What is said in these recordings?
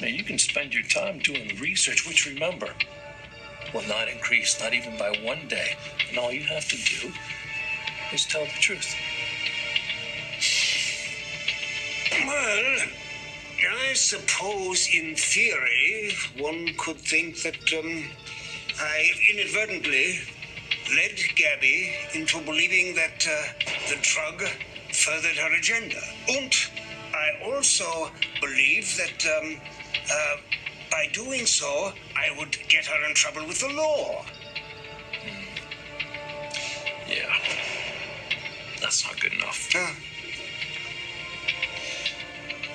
Now, you can spend your time doing research, which, remember, will not increase, not even by 1 day. And all you have to do is tell the truth. Well, I suppose in theory one could think that I inadvertently led Gabby into believing that the drug furthered her agenda. And I also believe that by doing so, I would get her in trouble with the law. Yeah. That's not good enough.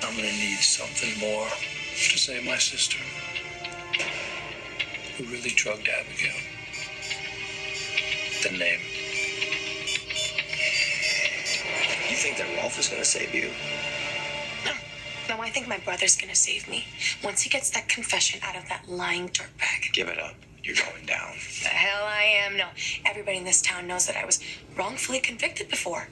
I'm gonna need something more to save my sister, who really drugged Abigail. The name. You think that Rolf is gonna save you? No, I think my brother's gonna save me once he gets that confession out of that lying dirtbag. Give it up. You're going down. The hell I am. No, everybody in this town knows that I was wrongfully convicted before.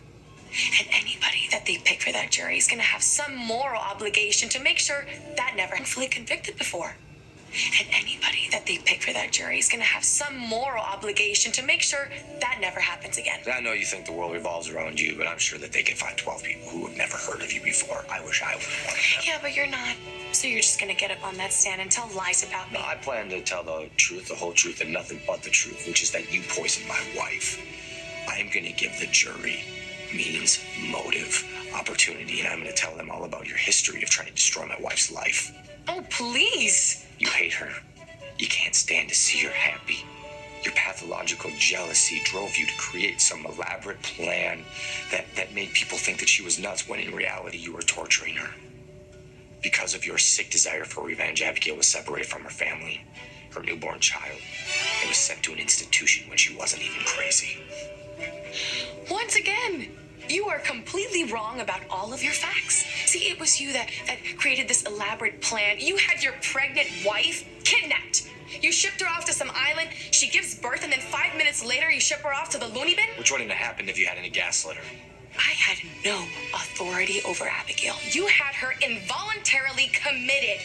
And anybody that they pick for that jury is gonna have some moral obligation to make sure that never wrongfully convicted before. And anybody that they pick for that jury is gonna have some moral obligation to make sure that never happens again. I know you think the world revolves around you, but I'm sure that they can find 12 people who have never heard of you before. I wish I was one of them. Yeah, but you're not. So you're just gonna get up on that stand and tell lies about me. No, I plan to tell the truth, the whole truth, and nothing but the truth, which is that you poisoned my wife. I am gonna give the jury means, motive, opportunity, and I'm gonna tell them all about your history of trying to destroy my wife's life. Oh, please. You hate her. You can't stand to see her happy. Your pathological jealousy drove you to create some elaborate plan that made people think that she was nuts, when in reality you were torturing her. Because of your sick desire for revenge, Abigail was separated from her family, her newborn child, and was sent to an institution when she wasn't even crazy. Once again, you are completely wrong about all of your facts. See, it was you that created this elaborate plan. You had your pregnant wife kidnapped. You shipped her off to some island, she gives birth, and then 5 minutes later you ship her off to the loony bin? Which wouldn't have happened if you hadn't gaslit her. I had no authority over Abigail. You had her involuntarily committed.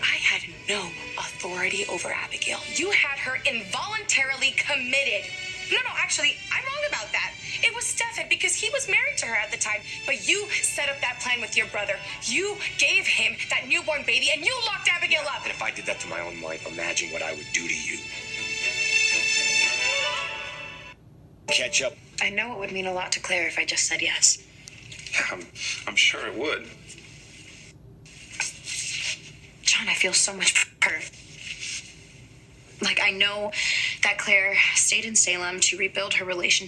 I had no authority over Abigail. You had her involuntarily committed. No, actually, I'm wrong about that. It was Stefan because he was married to her at the time. But you set up that plan with your brother. You gave him that newborn baby and you locked Abigail up. And if I did that to my own wife, imagine what I would do to you. Catch up. I know it would mean a lot to Claire if I just said yes. I'm sure it would. John, I feel so much better. Like, I know that Claire stayed in Salem to rebuild her relationship